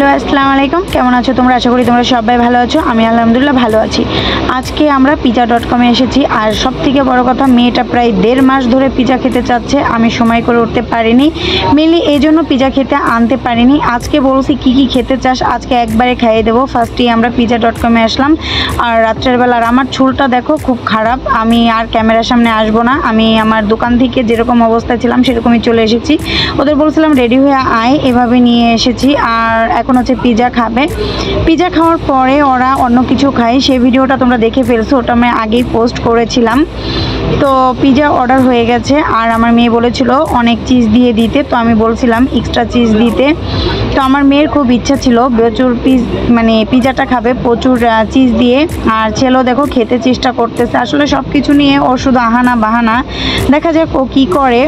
Hello আসসালামু আলাইকুম, কেমন আছো তোমরা? আশা করি তোমরা সবাই ভালো আছো। আমি আলহামদুলিল্লাহ ভালো আছি। আজকে আমরা পিজা.com-এ এসেছি। আর সব থেকে বড় কথা, মেয়েটা প্রায় 1.5 মাস ধরে পিজা খেতে চাচ্ছে। আমি সময় করে উঠতে পারিনি, মেনলি এই জন্য পিজা খেতে আনতে পারিনি। আজকে বলছি কি কি খেতে চাস, আজকে একবারে খাইয়ে দেবো। ফার্স্টেই আমরা পিজা.com-এ আসলাম। আর রাত্রের বেলা আর আমার চুলটা দেখো খুব খারাপ, আমি আর ক্যামেরার সামনে আসবো না। আমি আমার দোকান থেকে যেরকম অবস্থায় ছিলাম সেরকমই চলে এসেছি। ওদের বলছিলাম রেডি হয়ে আয়, এভাবে নিয়ে এসেছি। আর এখন হচ্ছে পিজা খাবে। পিজা খাওয়ার পরে ওরা অন্য কিছু খায়, সেই ভিডিওটা তোমরা দেখে ফেলছো, ওটা আমি আগেই পোস্ট করেছিলাম। তো পিজা অর্ডার হয়ে গেছে। আর আমার মেয়ে বলেছিল অনেক চিজ দিয়ে দিতে, তো আমি বলছিলাম এক্সট্রা চিজ দিতে। তো আমার মেয়ের খুব ইচ্ছা ছিল প্রচুর পিজাটা খাবে প্রচুর চিজ দিয়ে। আর ছেলেও দেখো খেতে চেষ্টা করতেছে। আসলে সব কিছু নিয়ে ও শুধু আহানা বাহানা, দেখা যাক ও কি করে।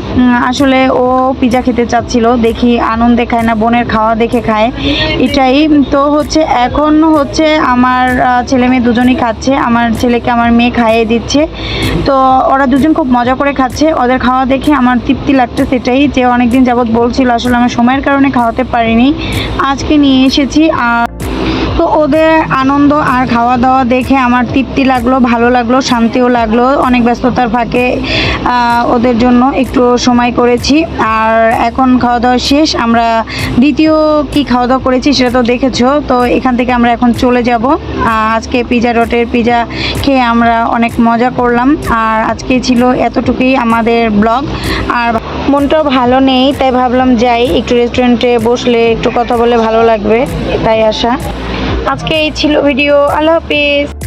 আসলে ও পিজা খেতে চাচ্ছিল, দেখি আনন্দে খায় না বোনের খাওয়া দেখে খায়, এটাই তো হচ্ছে। এখন হচ্ছে আমার ছেলে মেয়ে দুজনই খাচ্ছে, আমার ছেলেকে আমার মেয়ে খাইয়ে দিচ্ছে। তো ওরা দুজন খুব মজা করে খাচ্ছে, ওদের খাওয়া দেখে আমার তৃপ্তি লাগতেছে। সেটাই যে অনেকদিন যাবৎ বলছিল, আসলে আমার সময়ের কারণে খাওয়াতে পারিনি, আজকে নিয়ে এসেছি। আর তো ওদের আনন্দ আর খাওয়া দাওয়া দেখে আমার তৃপ্তি লাগলো, ভালো লাগলো, শান্তিও লাগলো। অনেক ব্যস্ততার ফাঁকে ওদের জন্য একটু সময় করেছি। আর এখন খাওয়া দাওয়া শেষ, আমরা দ্বিতীয় কি খাওয়া দাওয়া করেছি সেটা তো দেখেছো। তো এখান থেকে আমরা এখন চলে যাব। আজকে পিজা.এর পিজা খেয়ে আমরা অনেক মজা করলাম। আর আজকে ছিল এতটুকুই আমাদের ব্লগ। আর মনটাও ভালো নেই, তাই ভাবলাম যাই একটু রেস্টুরেন্টে বসলে একটু কথা বলে ভালো লাগবে, তাই আসা। আজকে এই ছিল ভিডিও। আল্লাহ হাফিজ।